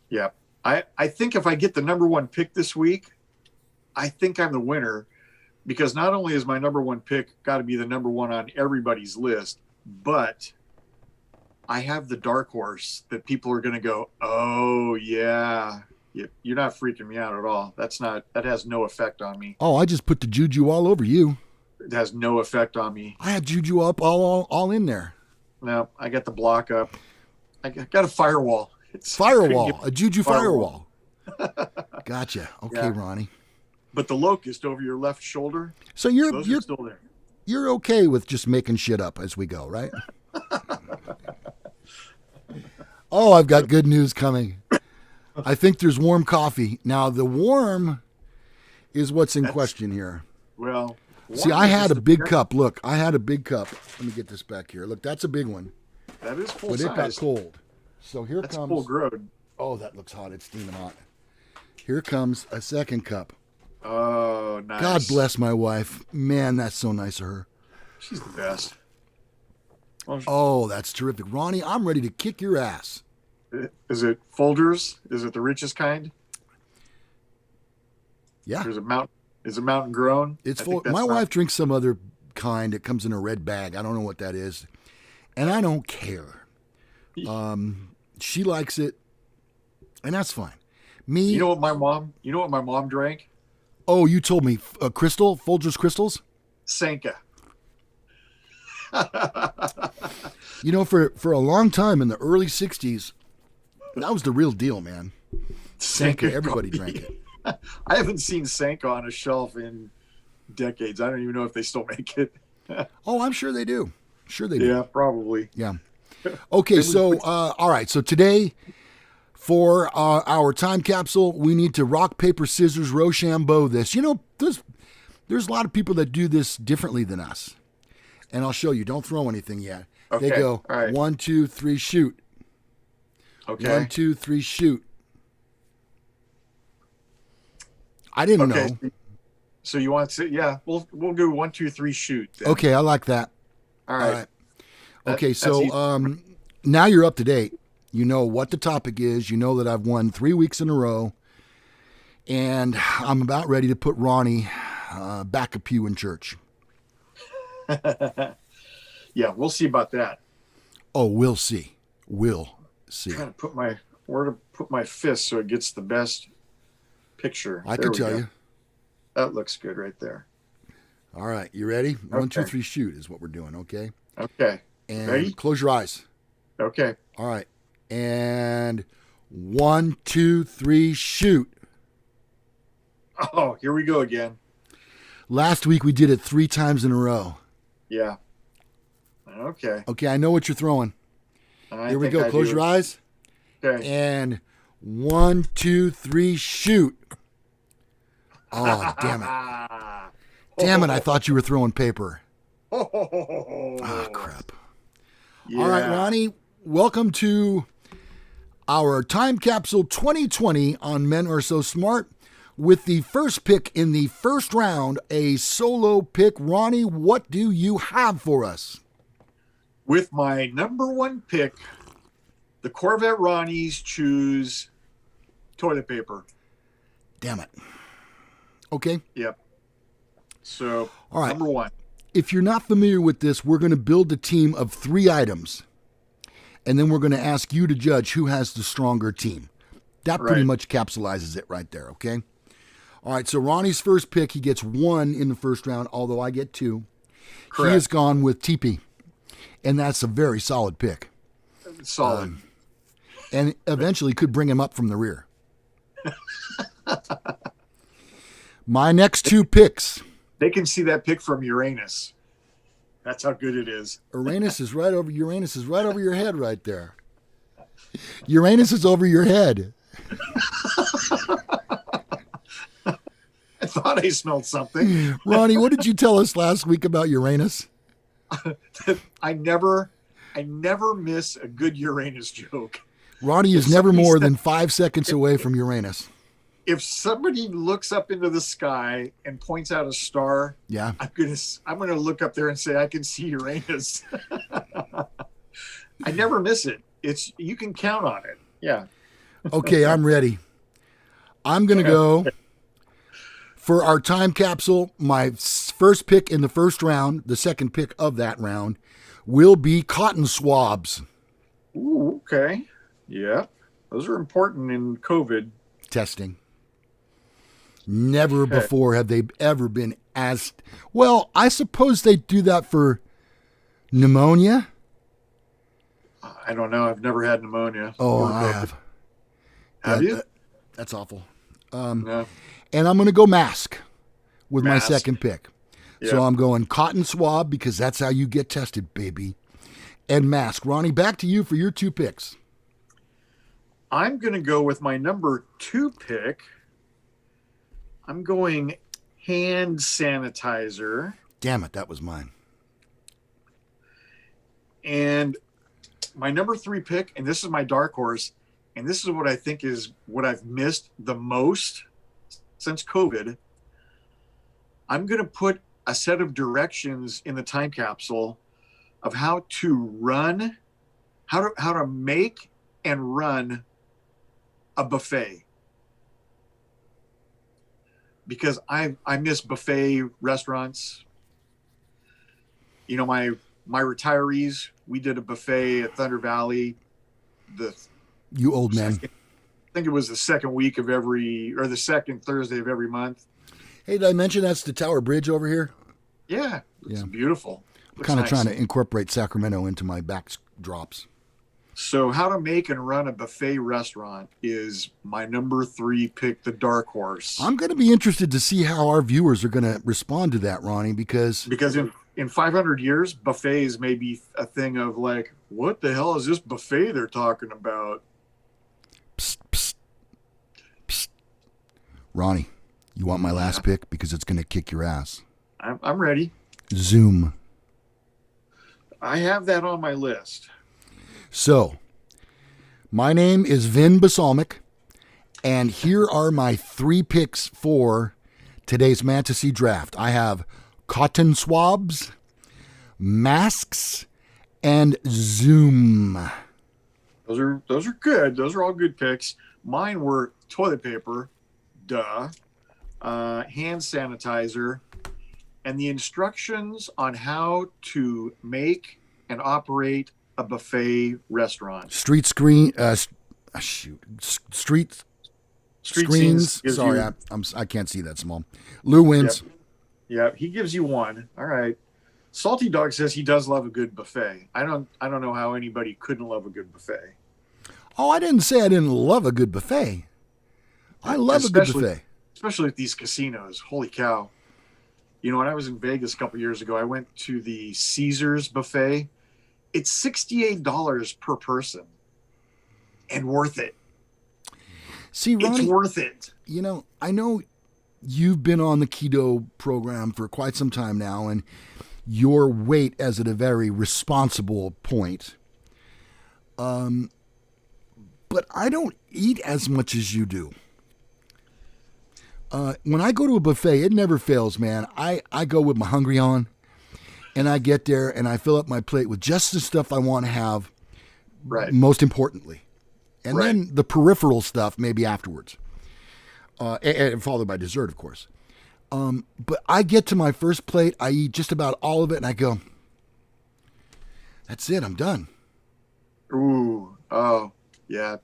Yeah. I think if I get the number 1 pick this week, I think I'm the winner, because not only is my number 1 pick got to be the number 1 on everybody's list, but I have the dark horse that people are going to go, oh yeah, you're not freaking me out at all. That has no effect on me. Oh, I just put the juju all over you. It has no effect on me. I have juju up all in there. No, I got the block up. I got a firewall. A juju firewall. Gotcha. Okay, yeah. Ronnie. But the locust over your left shoulder, so those are still there. You're okay with just making shit up as we go, right? Oh, I've got good news coming. I think there's warm coffee. Now, the warm is what's in question here. Well, see, I had a big cup. Look, I had a big cup. Let me get this back here. Look, that's a big one. That is full size. But it got cold. So here that's comes. Full grown. Oh, that looks hot. It's steaming hot. Here comes a second cup. Oh, nice. God bless my wife. Man, that's so nice of her. She's the best. Oh, that's terrific. Ronnie, I'm ready to kick your ass. Is it Folders? Is it the richest kind? Yeah. Is it mountain grown? It's my wife drinks some other kind. It comes in a red bag. I don't know what that is. And I don't care. She likes it, and that's fine. Me. You know what my mom drank? Oh, you told me Crystal, Folgers Crystals. Sanka. You know, for a long time in the early '60s, that was the real deal, man. Sanka, everybody drank it. I haven't seen Sanka on a shelf in decades. I don't even know if they still make it. Oh, I'm sure they do. Sure they do. Yeah, probably. Yeah. Okay, so all right. So today, for our time capsule, we need to rock, paper, scissors, Rochambeau this. You know, there's a lot of people that do this differently than us, and I'll show you. Don't throw anything yet. Okay. They go All right. 1, 2, 3, shoot. Okay. 1, 2, 3, shoot. I didn't know. So you want to? Yeah, we'll go 1, 2, 3, shoot. Then. Okay, I like that. All right. Okay, so now you're up to date. You know what the topic is. You know that I've won 3 weeks in a row, and I'm about ready to put Ronnie back a pew in church. Yeah, we'll see about that. Oh, we'll see. We'll see. I'm trying to put where to put my fist so it gets the best picture. I There can we tell go. you. That looks good right there. All right, you ready? 1, 2, Okay. 3, shoot is what we're doing. Okay. Okay. And Ready? close your eyes. Okay. All right. And 1, 2, 3, shoot. Oh, here we go again. Last week we did it 3 times in a row. Yeah. Okay. Okay, I know what you're throwing. Here we go. Close your eyes. Okay. And 1, 2, 3, shoot. Oh, damn it. Damn it, I thought you were throwing paper. Oh, crap. Yeah. All right, Ronnie, welcome to our Time Capsule 2020 on Men Are So Smart. With the first pick in the first round, a solo pick. Ronnie, what do you have for us? With my number 1 pick, the Corvette Ronnies choose toilet paper. Damn it. Okay. Yep. So, All right. number 1. If you're not familiar with this, we're going to build a team of 3 items. And then we're going to ask you to judge who has the stronger team. That pretty Right. much capsulizes it right there, okay? All right, so Ronnie's first pick, he gets 1 in the first round, although I get 2. Correct. He has gone with TP, and that's a very solid pick. Solid. And eventually could bring him up from the rear. My next 2 picks. They can see that pick from Uranus. That's how good it is. Uranus is right over your head right there. Uranus is over your head. I thought I smelled something. Ronnie, what did you tell us last week about Uranus? I never miss a good Uranus joke. Ronnie is never more than 5 seconds away from Uranus. If somebody looks up into the sky and points out a star, Yeah. I'm gonna look up there and say I can see Uranus. I never miss it. You can count on it. Yeah. Okay, I'm ready. I'm going to go for our time capsule. My first pick in the first round, the second pick of that round, will be cotton swabs. Ooh, okay. Yeah. Those are important in COVID. Testing. Never before have they ever been as well. I suppose they do that for pneumonia. I don't know. I've never had pneumonia. Oh, or I COVID. have. Have you? That's awful. No. And I'm going to go mask with Mask. my second pick. So Yeah. I'm going cotton swab because that's how you get tested, baby. And mask. Ronnie, back to you for your 2 picks. I'm going to go with my number 2 pick. I'm going hand sanitizer. Damn it, that was mine. And my number 3 pick, and this is my dark horse, and this is what I think is what I've missed the most since COVID. I'm going to put a set of directions in the time capsule of how to run, how to make and run a buffet. Because I miss buffet restaurants. You know, my retirees, we did a buffet at Thunder Valley. You old man. I think it was the second week of the second Thursday of every month. Hey, did I mention that's the Tower Bridge over here? Yeah, it's Yeah. beautiful. I'm kind of trying to incorporate Sacramento into my backdrops. So, how to make and run a buffet restaurant is my number 3 pick, the dark horse. I'm going to be interested to see how our viewers are going to respond to that, Ronnie, because in 500 years, buffets may be a thing of like, what the hell is this buffet they're talking about? psst, psst, psst. Ronnie, you want my last pick because it's going to kick your ass. I'm ready. Zoom. I have that on my list. So, my name is Vin Balsamic, and here are my 3 picks for today's Mantasy draft. I have cotton swabs, masks, and Zoom. Those are good. Those are all good picks. Mine were toilet paper, duh, hand sanitizer, and the instructions on how to make and operate a buffet restaurant. Street screen, street screens. Sorry, I can't see that small. Lou wins. Yeah, he gives you one. All right. Salty Dog says he does love a good buffet. I don't know how anybody couldn't love a good buffet. Oh, I didn't say I didn't love a good buffet. I love a good buffet. Especially at these casinos. Holy cow. You know, when I was in Vegas a couple years ago, I went to the Caesars buffet. It's $68 per person and worth it. See, Ronnie, it's worth it. You know, I know you've been on the keto program for quite some time now, and your weight is at a very responsible point. But I don't eat as much as you do. When I go to a buffet, it never fails, man. I go with my hungry on, and I get there and I fill up my plate with just the stuff I want to have, right, most importantly. And right, then the peripheral stuff maybe afterwards, and followed by dessert, of course. But I get to my first plate, I eat just about all of it, and I go, that's it, I'm done. Ooh, oh, yeah.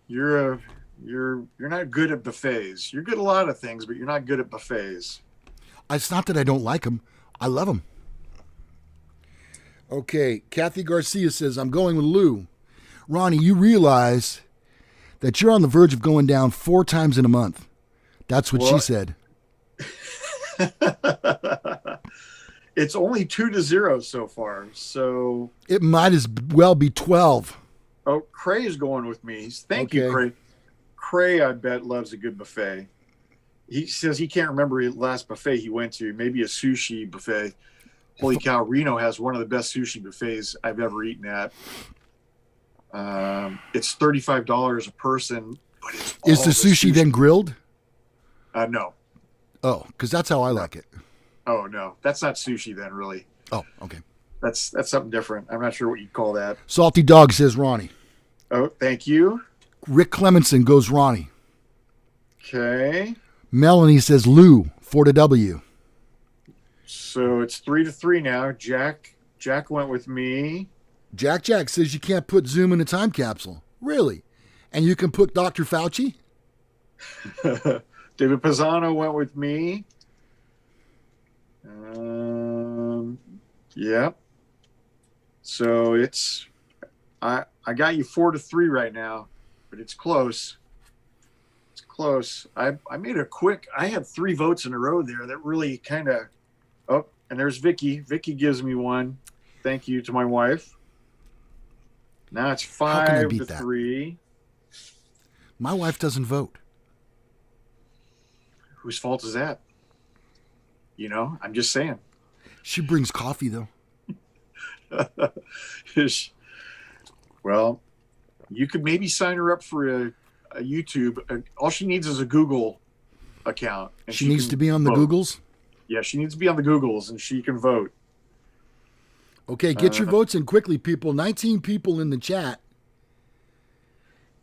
You're not good at buffets. You're good at a lot of things, but you're not good at buffets. It's not that I don't like them. I love them. Okay, Kathy Garcia says, I'm going with Lou. Ronnie, you realize that you're on the verge of going down 4 times in a month. That's what she said. It's only 2-0 so far, so it might as well be 12. Oh, Cray is going with me. Thank you, Cray. Cray, I bet, loves a good buffet. He says he can't remember the last buffet he went to. Maybe a sushi buffet. Holy cow, Reno has one of the best sushi buffets I've ever eaten at. It's $35 a person, but it's is the sushi then grilled? No. Oh, because that's how I like it. Oh no, that's not sushi then, really. Oh, okay. That's something different. I'm not sure what you'd call that. Salty Dog says Ronnie. Oh, thank you. Rick Clemenson goes Ronnie. Okay. Melanie says Lou, 4-W. So it's 3-3 now. Jack went with me. Jack says you can't put Zoom in a time capsule. Really? And you can put Dr. Fauci? David Pisano went with me. Yep. So it's I got you 4-3 right now, but it's close. It's close. I made a quick. I had 3 votes in a row there that really kind of. Oh, and there's Vicky. Vicky gives me one. Thank you to my wife. Now it's 5-3. My wife doesn't vote. Whose fault is that? You know, I'm just saying. She brings coffee, though. Well, you could maybe sign her up for a YouTube. All she needs is a Google account. And she needs to be on the Googles? Yeah, she needs to be on the Googles, and she can vote. Okay, get your votes in quickly, people. 19 people in the chat.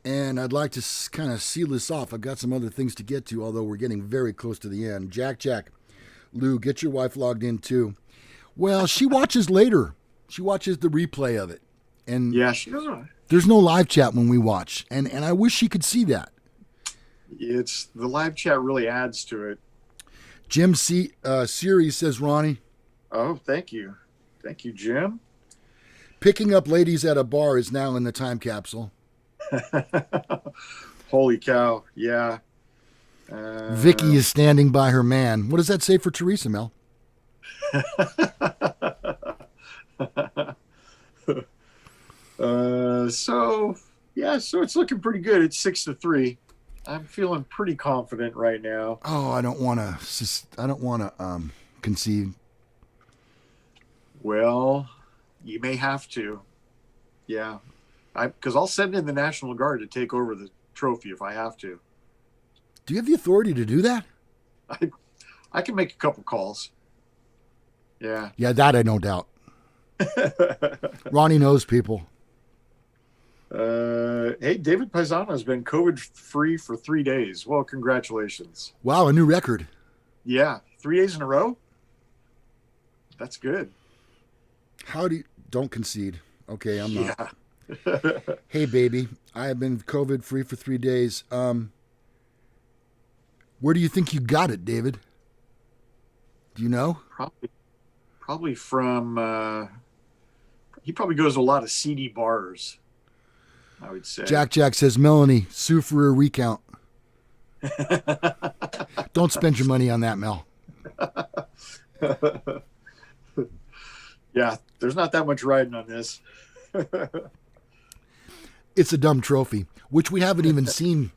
And I'd like to kind of seal this off. I've got some other things to get to, although we're getting very close to the end. Jack. Lou, get your wife logged in, too. Well, she watches later. She watches the replay of it. And yeah, she does. There's no live chat when we watch. And I wish she could see that. The live chat really adds to it. Jim Series says, Ronnie, Oh, thank you. Thank you, Jim. picking up ladies at a bar is now in the time capsule. Holy cow. Yeah. Vicky is standing by her man. What does that say for Teresa, Mel? So it's looking pretty good. It's 6-3. I'm feeling pretty confident right now. Oh, I don't want to concede. Well, you may have to. Yeah. Because I'll send in the National Guard to take over the trophy if I have to. Do you have the authority to do that? I can make a couple calls. Yeah. Yeah, that I no doubt. Ronnie knows people. Hey, David Paisano has been COVID free for 3 days. Well, congratulations. Wow, a new record. Yeah. 3 days in a row? That's good. Don't concede. Okay, I'm not. Yeah. Hey, baby, I have been COVID free for 3 days. Where do you think you got it, David? Do you know? Probably from, he probably goes to a lot of seedy bars, I would say. Jack says, Melanie, sue for a recount. Don't spend your money on that, Mel. Yeah, there's not that much riding on this. It's a dumb trophy, which we haven't even seen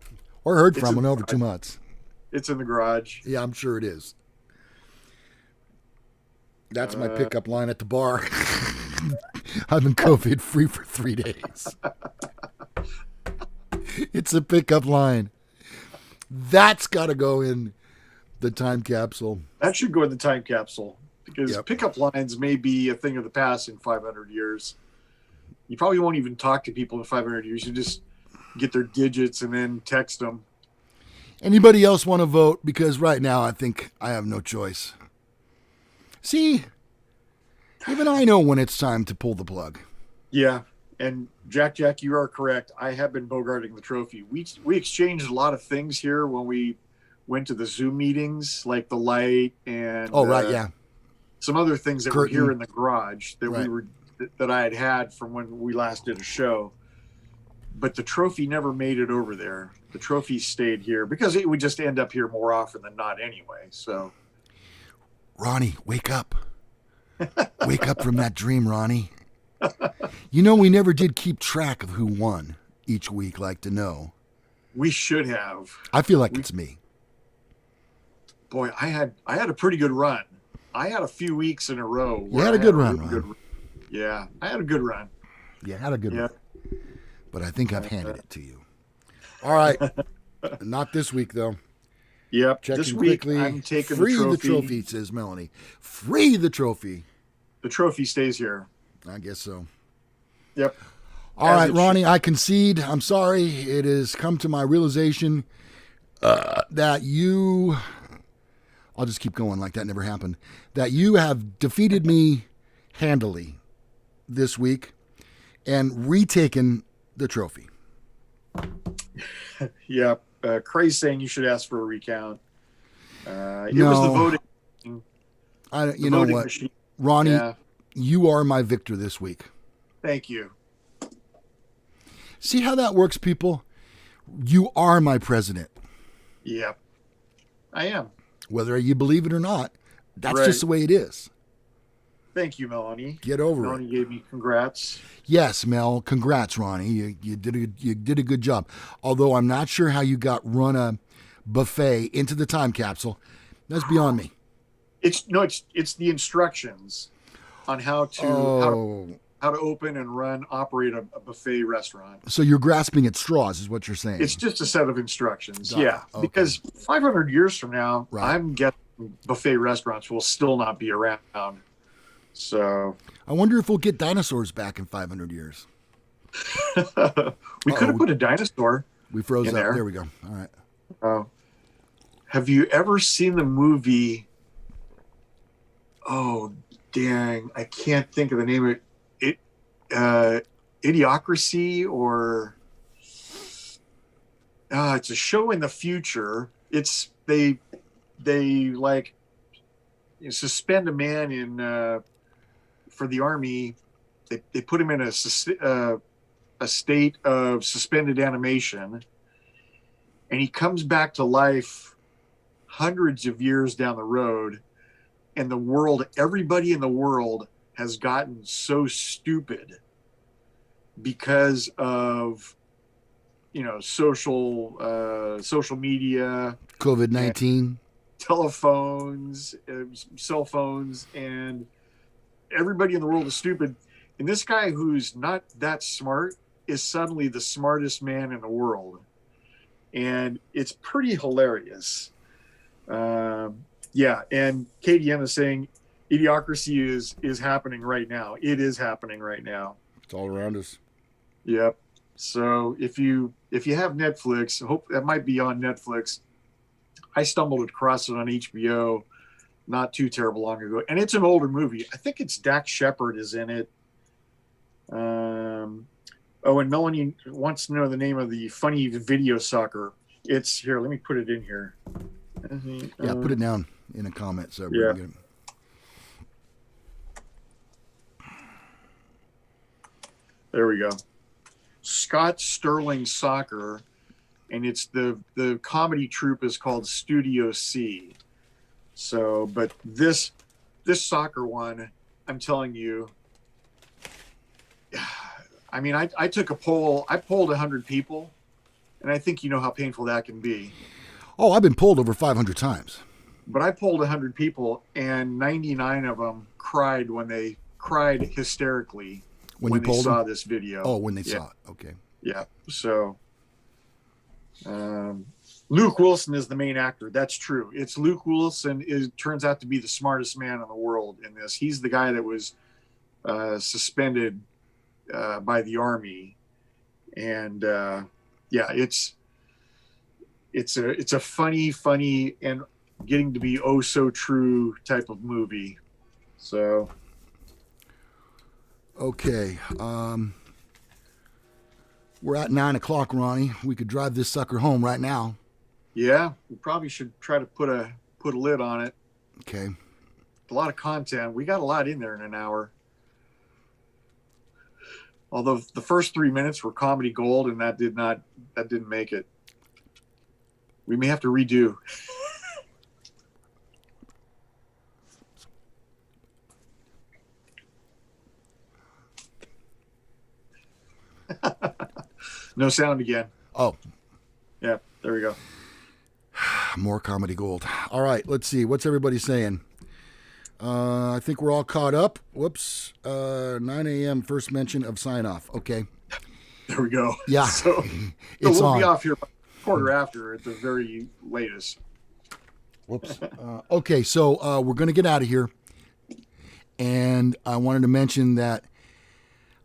or heard from in over 2 months. It's in the garage. Yeah, I'm sure it is. That's my pickup line at the bar. I've been COVID free for 3 days. It's a pickup line. That's got to go in the time capsule. That should go in the time capsule because pickup lines may be a thing of the past in 500 years. You probably won't even talk to people in 500 years. You just get their digits and then text them. Anybody else want to vote? Because right now I think I have no choice. See, even I know when it's time to pull the plug. Yeah, and Jack, you are correct. I have been bogarting the trophy. We exchanged a lot of things here when we went to the Zoom meetings, like the light and some other things that Curtain. were here in the garage that that I had from when we last did a show. But the trophy never made it over there. The trophy stayed here because it would just end up here more often than not anyway. So, Ronnie, wake up. Wake up from that dream, Ronnie. You know, we never did keep track of who won each week, like to know. We should have. I feel like it's me. Boy, I had a pretty good run. I had a few weeks in a row. You had a good run, Ron. Yeah, I had a good run. You had a good run. But I think I've handed it to you. All right. Not this week, though. Yep. Checking this week, quickly. I'm taking Free the the trophy, says Melanie. Free the trophy. The trophy stays here. I guess so. Yep. All right, Ronnie, I concede. I'm sorry. It has come to my realization that you... I'll just keep going like that never happened. That you have defeated me handily this week and retaken the trophy. Yep. Craig's saying you should ask for a recount. It was the voting. You know what, machine. Ronnie, you are my victor this week. Thank you. See how that works, people? You are my president. Yep. I am. Whether you believe it or not, that's just the way it is. Thank you, Melanie. Get over Melanie gave me congrats. Yes, Mel. Congrats, Ronnie. You did a good job. Although I'm not sure how you got run a buffet into the time capsule. That's beyond me. It's the instructions on how to open and operate a buffet restaurant. So you're grasping at straws, is what you're saying. It's just a set of instructions. Okay. Because 500 years from now, I'm guessing buffet restaurants will still not be around. So I wonder if we'll get dinosaurs back in 500 years. We could have put a dinosaur. We froze up. There we go. All right. Have you ever seen the movie? Oh, dang. I can't think of the name of it. Idiocracy or it's a show in the future. They suspend a man in for the Army. They put him in a state of suspended animation, and he comes back to life hundreds of years down the road, and everybody in the world has gotten so stupid because of social media, COVID-19, telephones, cell phones, and everybody in the world is stupid. And this guy who's not that smart is suddenly the smartest man in the world. And it's pretty hilarious. Yeah. And KDM is saying idiocracy is happening right now. It is happening right now. it's all around us. Yep. So if you have Netflix, I hope that might be on Netflix. I stumbled across it on HBO not too terrible long ago, and it's an older movie. I think it's Dak Shepard is in it. And Melanie wants to know the name of the funny video soccer. It's here. Let me put it in here. Yeah, put it down in a comment so Yeah. we can get it. There we go. Scott Sterling Soccer, and it's the comedy troupe is called Studio C. So, but this soccer one, I'm telling you, I mean, I took a poll. I polled 100 people, and I think you know how painful that can be. Oh, I've been pulled over 500 times. But I polled 100 people, and 99 of them cried hysterically When they you polled saw them? this video. Oh, when they saw it. Okay. Yeah. So, Luke Wilson is the main actor. That's true. It's Luke Wilson turns out to be the smartest man in the world in this. He's the guy that was suspended by the Army, and yeah, it's a funny and getting to be oh so true type of movie. So. Okay. We're at 9 o'clock, Ronnie. We could drive this sucker home right now. Yeah, we probably should try to put a lid on it. Okay. A lot of content. We got a lot in there in an hour. Although the first 3 minutes were comedy gold, and that didn't make it. We may have to redo. No sound again. Oh, Yeah, there we go. more comedy gold. All right, let's see. What's everybody saying? I think we're all caught up. Whoops. 9 a.m. first mention of sign off. Okay. There we go. Yeah. So It's we'll on. be off here by quarter after at the very latest. Whoops. Okay, so we're going to get out of here. And I wanted to mention that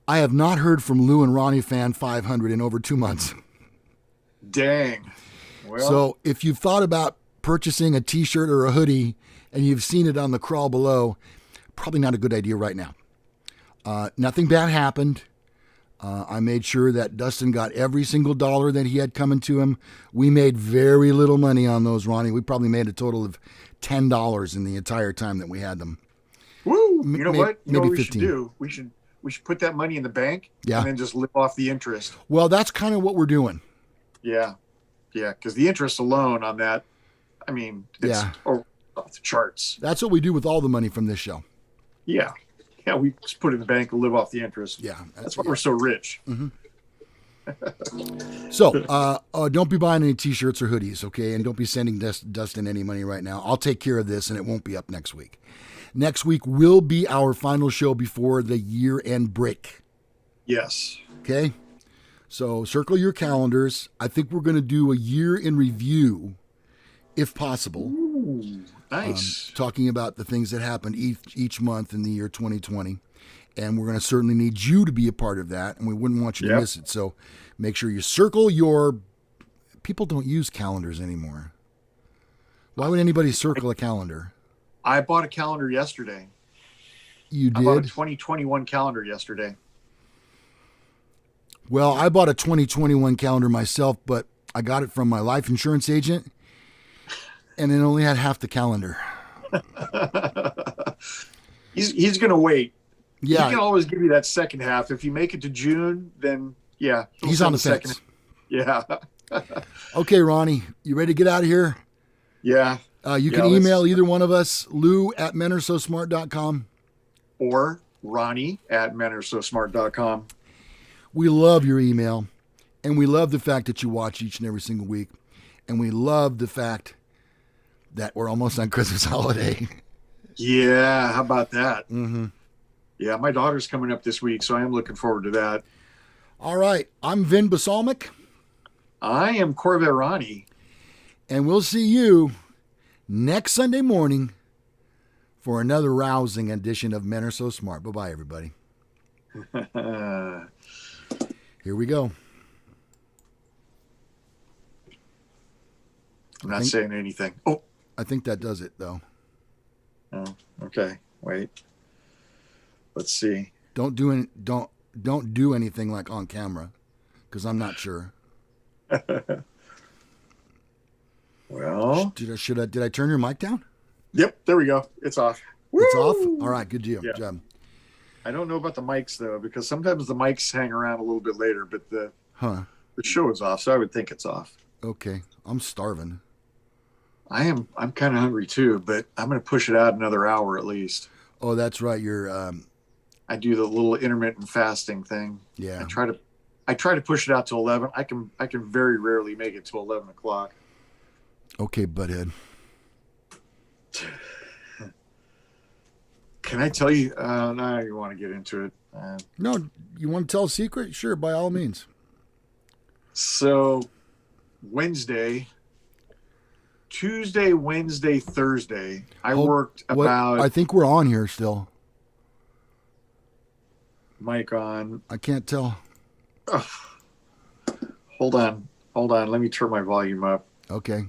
I have not heard from Lou and Ronnie Fan 500 in over 2 months. Dang. Well, So if you've thought about purchasing a t-shirt or a hoodie and you've seen it on the crawl below, probably not a good idea right now. Nothing bad happened. I made sure that Dustin got every single dollar that he had coming to him. We made very little money on those, Ronnie. We probably made a total of $10 in the entire time that we had them. woo! You know what? You know maybe what we should 15. do? We should put that money in the bank Yeah. and then just live off the interest. Well, that's kind of what we're doing. Yeah, because the interest alone on that, I mean, it's off the charts. That's what we do with all the money from this show. Yeah, we just put it in the bank and live off the interest. Yeah. That's why we're so rich. So don't be buying any t-shirts or hoodies, okay? And don't be sending Dustin any money right now. I'll take care of this, and it won't be up next week. Next week will be our final show before the year-end break, Yes. okay? So circle your calendars. I think we're going to do a year in review, if possible. Ooh, nice. Talking about the things that happened each month in the year 2020. And we're going to certainly need you to be a part of that, and we wouldn't want you to Yep. miss it. So make sure you circle your... People don't use calendars anymore. Why would anybody circle a calendar? I bought a calendar yesterday. You I bought a did? 2021 calendar yesterday. Well, I bought a 2021 calendar myself, but I got it from my life insurance agent, and it only had half the calendar. He's going to wait. Yeah, He can always give you that second half. If you make it to June, then yeah, he's on the fence. Yeah. Okay, Ronnie, you ready to get out of here? Yeah. You can email either one of us, lou@menarososmart.com. Or Ronnie@menarososmart.com. We love your email, and we love the fact that you watch each and every single week, and we love the fact that we're almost on Christmas holiday. Yeah, how about that? Mm-hmm. Yeah, my daughter's coming up this week, so I am looking forward to that. All right, I'm Vin Basalmic. I am Corvette Ronnie. And we'll see you next Sunday morning for another rousing edition of Men Are So Smart. Bye-bye, everybody. Here we go. I'm not saying anything. Oh, I think that does it, though. oh, okay. Wait. Let's see. Don't do anything like on camera, because I'm not sure. Well, did I turn your mic down? Yep, there we go. It's off. It's Woo! off? All right, good deal. Yeah. Good job. I don't know about the mics though, because sometimes the mics hang around a little bit later, but the show is off, so I would think it's off. Okay. I'm starving. I'm kind of hungry too, but I'm going to push it out another hour at least. Oh, that's right. You're I do the little intermittent fasting thing. Yeah. I try to push it out to 11. I can very rarely make it to 11 o'clock. Okay, butthead. Can I tell you? No, you want to get into it. No, you want to tell a secret? Sure, by all means. So, Tuesday, Wednesday, Thursday, I worked about... I think we're on here still. Mic on. I can't tell. Ugh. Hold on. Let me turn my volume up. Okay.